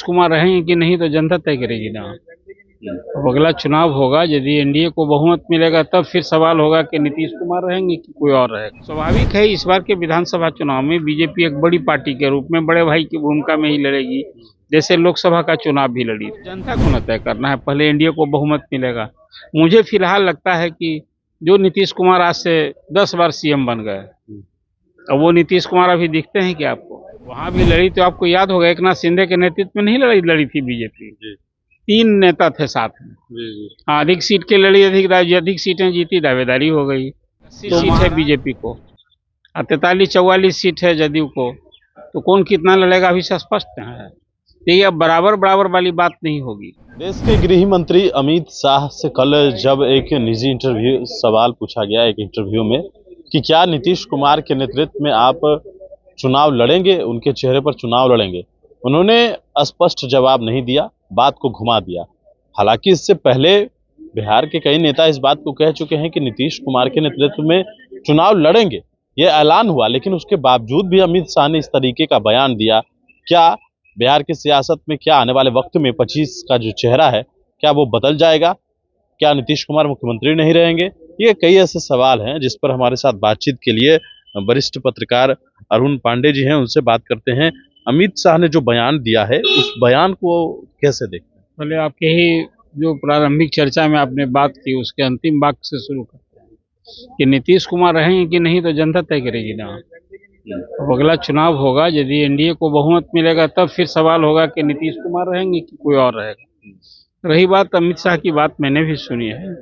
नीतीश कुमार रहेंगे कि नहीं तो जनता तय करेगी ना। अब अगला चुनाव होगा, यदि एनडीए को बहुमत मिलेगा तब फिर सवाल होगा कि नीतीश कुमार रहेंगे कि कोई और रहेगा। स्वाभाविक है, इस बार के विधानसभा चुनाव में बीजेपी एक बड़ी पार्टी के रूप में बड़े भाई की भूमिका में ही लड़ेगी, जैसे लोकसभा का चुनाव भी लड़ी। जनता को न तय करना है, पहले एनडीए को बहुमत मिलेगा। मुझे फिलहाल लगता है कि जो नीतीश कुमार आज से 10 बार सीएम बन गए, अब वो नीतीश कुमार अभी दिखते हैं कि आपको? वहां भी लड़ी तो आपको याद होगा, एकनाथ शिंदे के नेतृत्व में नहीं लड़ी थी बीजेपी। 3 नेता थे साथ में। हाँ, अधिक सीट के लड़ी, अधिक सीटें जीती, दावेदारी हो गई। 80 सीट है बीजेपी को और 43-44 सीट है जदयू को, तो कौन कितना लड़ेगा अभी से स्पष्ट है। ये अब बराबर वाली बात नहीं होगी। देश के गृह मंत्री अमित शाह से कल जब एक निजी सवाल पूछा गया एक इंटरव्यू में कि क्या नीतीश कुमार के नेतृत्व में आप चुनाव लड़ेंगे, उनके चेहरे पर चुनाव लड़ेंगे, उन्होंने स्पष्ट जवाब नहीं दिया, बात को घुमा दिया। हालांकि इससे पहले बिहार के कई नेता इस बात को कह चुके हैं कि नीतीश कुमार के नेतृत्व में चुनाव लड़ेंगे, ये ऐलान हुआ। लेकिन उसके बावजूद भी अमित शाह ने इस तरीके का बयान दिया। क्या बिहार की सियासत में क्या आने वाले वक्त में 25 का जो चेहरा है क्या वो बदल जाएगा? क्या नीतीश कुमार मुख्यमंत्री नहीं रहेंगे? ये कई ऐसे सवाल हैं जिस पर हमारे साथ बातचीत के लिए वरिष्ठ पत्रकार अरुण पांडे जी हैं, उनसे बात करते हैं। अमित शाह ने जो बयान दिया है उस बयान को कैसे देखते हैं? पहले आपके ही जो प्रारंभिक चर्चा में आपने बात की उसके अंतिम वाक्य से शुरू करते हैं कि नीतीश कुमार रहेंगे कि नहीं तो जनता तय करेगी ना। अब अगला चुनाव होगा, यदि एनडीए को बहुमत मिलेगा तब फिर सवाल होगा कि नीतीश कुमार रहेंगे कि कोई और रहेगा। रही बात अमित शाह की, बात मैंने भी सुनी है।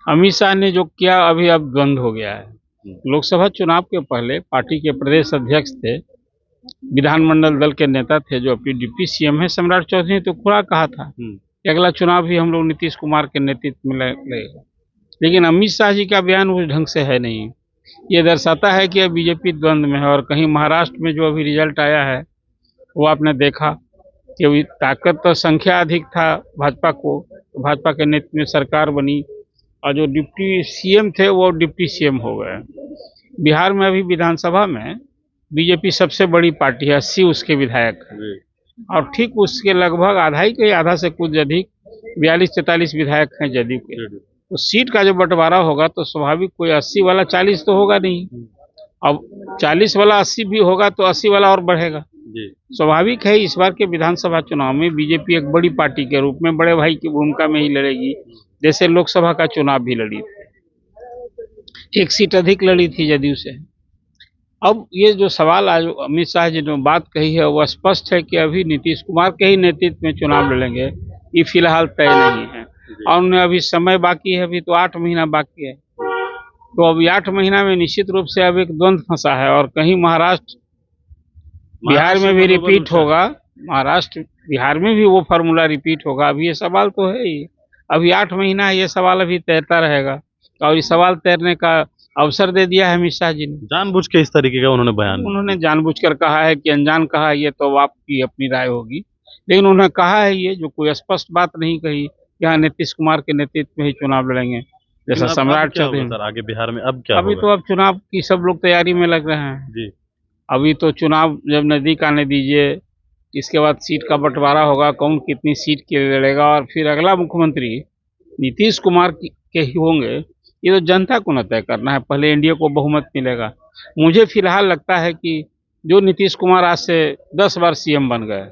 अमित शाह ने जो किया अभी अब द्वंद्व हो गया है। लोकसभा चुनाव के पहले पार्टी के प्रदेश अध्यक्ष थे, विधानमंडल दल के नेता थे, जो अपनी डिप्टी सीएम है सम्राट चौधरी ने तो खुला कहा था कि अगला चुनाव भी हम लोग नीतीश कुमार के नेतृत्व में लड़ेगा। लेकिन अमित शाह जी का बयान उस ढंग से है नहीं। ये दर्शाता है कि अब बीजेपी द्वंद्व में है। और कहीं महाराष्ट्र में जो अभी रिजल्ट आया है वो आपने देखा कि अभी ताकत और संख्या अधिक था भाजपा को, तो भाजपा के नेतृत्व में सरकार बनी और जो डिप्टी सीएम थे वो डिप्टी सीएम हो गए। बिहार में अभी विधानसभा में बीजेपी सबसे बड़ी पार्टी है, 80 उसके विधायक हैं और ठीक उसके लगभग आधा से कुछ अधिक 42-43 विधायक हैं जदयू के। तो सीट का जो बंटवारा होगा तो स्वाभाविक कोई 80 वाला 40 तो होगा नहीं। अब 40 वाला 80 भी होगा तो 80 वाला और बढ़ेगा। स्वाभाविक है, इस बार के विधानसभा चुनाव में बीजेपी एक बड़ी पार्टी के रूप में बड़े भाई की भूमिका में ही लड़ेगी, जैसे लोकसभा का चुनाव भी लड़ी थी। 1 सीट अधिक लड़ी थी जदयू से। अब ये जो सवाल आज अमित शाह जी ने बात कही है वो स्पष्ट है कि अभी नीतीश कुमार के ही नेतृत्व में चुनाव लड़ेंगे, ये फिलहाल तय नहीं है। और उन्हें अभी समय बाकी है, अभी तो 8 महीना बाकी है। तो अभी 8 महीना में निश्चित रूप से अब एक द्वंद्व फंसा है और कहीं महाराष्ट्र बिहार में भी रिपीट होगा, महाराष्ट्र बिहार में भी वो फार्मूला रिपीट होगा। अभी ये सवाल तो है ही, अभी 8 महीना है, ये सवाल अभी तैरता रहेगा और इस सवाल तैरने का अवसर दे दिया है अमित शाह जी ने। जानबूझ के इस तरीके का उन्होंने बयान, उन्होंने जानबूझकर कहा है कि अनजान कहा, ये तो आपकी अपनी राय होगी, लेकिन उन्होंने कहा है ये जो कोई स्पष्ट बात नहीं कही कि हाँ नीतीश कुमार के नेतृत्व में ही चुनाव लड़ेंगे, जैसा सम्राट चौधरी। आगे बिहार में अब क्या अभी होगा? तो अब चुनाव की सब लोग तैयारी में लग रहे हैं जी। अभी तो चुनाव जब नजदीक आने दीजिए, इसके बाद सीट का बंटवारा होगा, कौन कितनी सीट के लिए लड़ेगा और फिर अगला मुख्यमंत्री नीतीश कुमार के ही होंगे, ये तो जनता को न तय करना है, पहले एनडीए को बहुमत मिलेगा। मुझे फिलहाल लगता है कि जो नीतीश कुमार आज से 10 बार सीएम बन गए,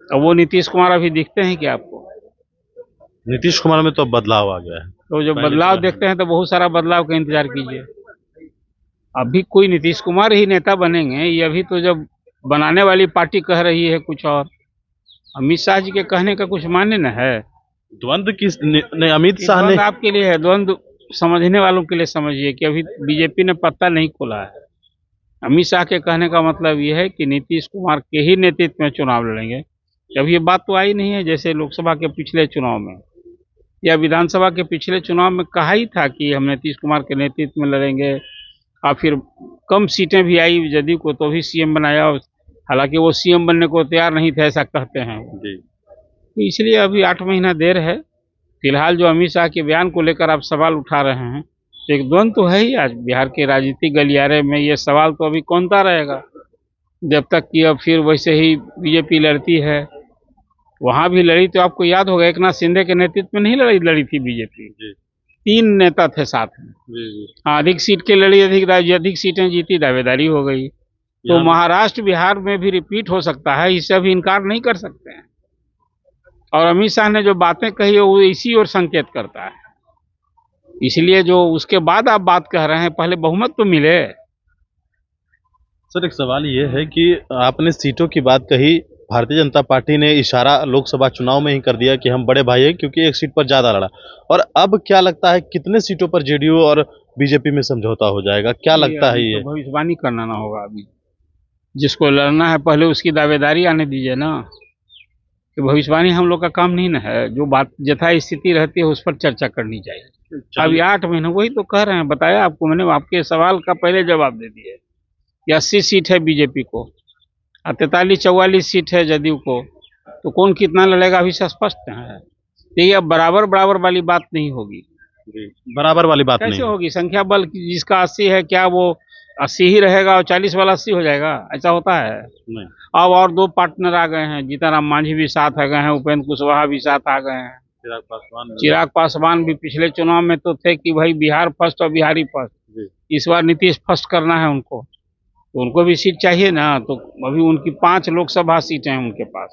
अब वो नीतीश कुमार अभी दिखते हैं कि आपको? नीतीश कुमार में तो बदलाव आ गया है। तो जो बदलाव देखते हैं तो बहुत सारा बदलाव का इंतजार कीजिए। अभी कोई नीतीश कुमार ही नेता बनेंगे, ये अभी तो जब बनाने वाली पार्टी कह रही है कुछ और, अमित शाह जी के कहने का कुछ मान्य न है। द्वंद्व किस ने अमित शाह ने आपके लिए है, द्वंद्व समझने वालों के लिए समझिए कि अभी बीजेपी ने पत्ता नहीं खोला है। अमित शाह के कहने का मतलब ये है कि नीतीश कुमार के ही नेतृत्व में चुनाव लड़ेंगे। अभी ये बात तो आई नहीं है, जैसे लोकसभा के पिछले चुनाव में या विधानसभा के पिछले चुनाव में कहा ही था कि हम नीतीश कुमार के नेतृत्व में लड़ेंगे और फिर कम सीटें भी आई जदयू को तो भी सीएम बनाया, हालांकि वो सीएम बनने को तैयार नहीं थे, ऐसा कहते हैं जी। तो इसलिए अभी 8 महीना देर है। फिलहाल जो अमित शाह के बयान को लेकर आप सवाल उठा रहे हैं, तो एक द्वंद्व तो है ही आज बिहार के राजनीतिक गलियारे में। ये सवाल तो अभी कौनता रहेगा जब तक कि अब फिर वैसे ही बीजेपी लड़ती है वहां भी लड़ी तो आपको याद होगा, एकनाथ शिंदे के नेतृत्व में नहीं लड़ी थी बीजेपी। जी 3 नेता थे साथ में। जी जी। हाँ, अधिक सीट के लड़ी, अधिक सीटें जीती, दावेदारी हो गई। तो यहाँ- महाराष्ट्र बिहार में भी रिपीट हो सकता है, इससे अभी इनकार नहीं कर सकते हैं। और अमित शाह ने जो बातें कही है वो इसी ओर संकेत करता है। इसलिए जो उसके बाद आप बात कह रहे हैं, पहले बहुमत तो मिले। सर एक सवाल ये है कि आपने सीटों की बात कही, भारतीय जनता पार्टी ने इशारा लोकसभा चुनाव में ही कर दिया कि हम बड़े भाई हैं क्योंकि एक सीट पर ज्यादा लड़ा। और अब क्या लगता है कितने सीटों पर जेडीयू और बीजेपी में समझौता हो जाएगा, क्या लगता है ये? तो भविष्यवाणी करना ना होगा अभी। जिसको लड़ना है पहले उसकी दावेदारी आने दीजिए ना। कि भविष्यवाणी हम लोग का काम नहीं ना है। जो बात यथा स्थिति रहती है उस पर चर्चा करनी चाहिए। अभी 8 महीने वही तो कह रहे हैं, बताया आपको मैंने, आपके सवाल का पहले जवाब दे दिया कि 80 सीट है बीजेपी को और 43-44 सीट है जदयू को। तो कौन कितना लड़ेगा अभी से स्पष्ट है। तो ये अब बराबर बराबर वाली बात नहीं होगी। जी, बराबर वाली बात कैसे नहीं होगी? संख्या बल जिसका 80 है, क्या वो 80 ही रहेगा और 40 वाला 80 हो जाएगा? ऐसा होता है? नहीं। अब और 2 पार्टनर आ गए हैं, जीतनराम मांझी भी साथ आ गए हैं, उपेंद्र कुशवाहा भी साथ आ गए हैं। चिराग पासवान भी पिछले चुनाव में तो थे कि भाई बिहार फर्स्ट और बिहारी फर्स्ट। इस बार नीतीश फर्स्ट करना है उनको, तो उनको भी सीट चाहिए ना। तो अभी उनकी 5 लोकसभा सीटें हैं उनके पास,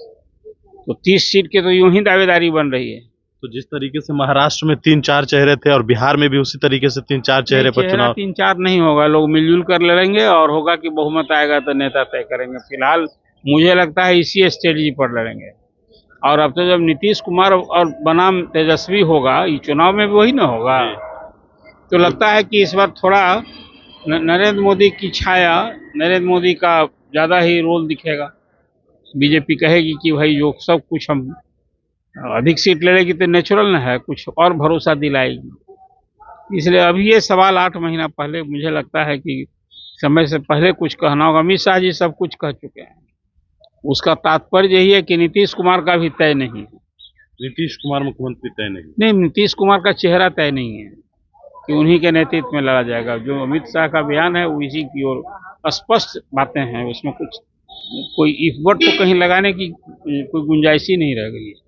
तो 30 सीट के तो यूं ही दावेदारी बन रही है। तो जिस तरीके से महाराष्ट्र में 3-4 चेहरे थे और बिहार में भी उसी तरीके से 3-4 चेहरे पर चुनाव। 3-4 नहीं होगा, लोग मिलजुल कर लड़ेंगे और होगा कि बहुमत आएगा तो नेता तय करेंगे। फिलहाल मुझे लगता है इसी स्ट्रेटजी पर लड़ेंगे। और अब तो जब नीतीश कुमार और बनाम तेजस्वी होगा, ये चुनाव में भी वही ना होगा। तो लगता है कि इस बार थोड़ा नरेंद्र मोदी की छाया, नरेंद्र मोदी का ज्यादा ही रोल दिखेगा। बीजेपी कहेगी कि भाई जो सब कुछ हम अधिक सीट लड़ेगी तो नेचुरल न है, कुछ और भरोसा दिलाएगी। इसलिए अभी ये सवाल 8 महीना पहले मुझे लगता है कि समय से पहले कुछ कहना होगा। अमित शाह जी सब कुछ कह चुके हैं। उसका तात्पर्य यही है कि नीतीश कुमार का भी तय नहीं है। नीतीश कुमार मुख्यमंत्री तय नहीं? नहीं, नीतीश कुमार का चेहरा तय नहीं है कि उन्हीं के नेतृत्व में लड़ा जाएगा। जो अमित शाह का बयान है वो इसी की ओर स्पष्ट बातें हैं, उसमें कुछ कोई इफ वर्ड तो कहीं लगाने की कोई गुंजाइश ही नहीं रह गई है।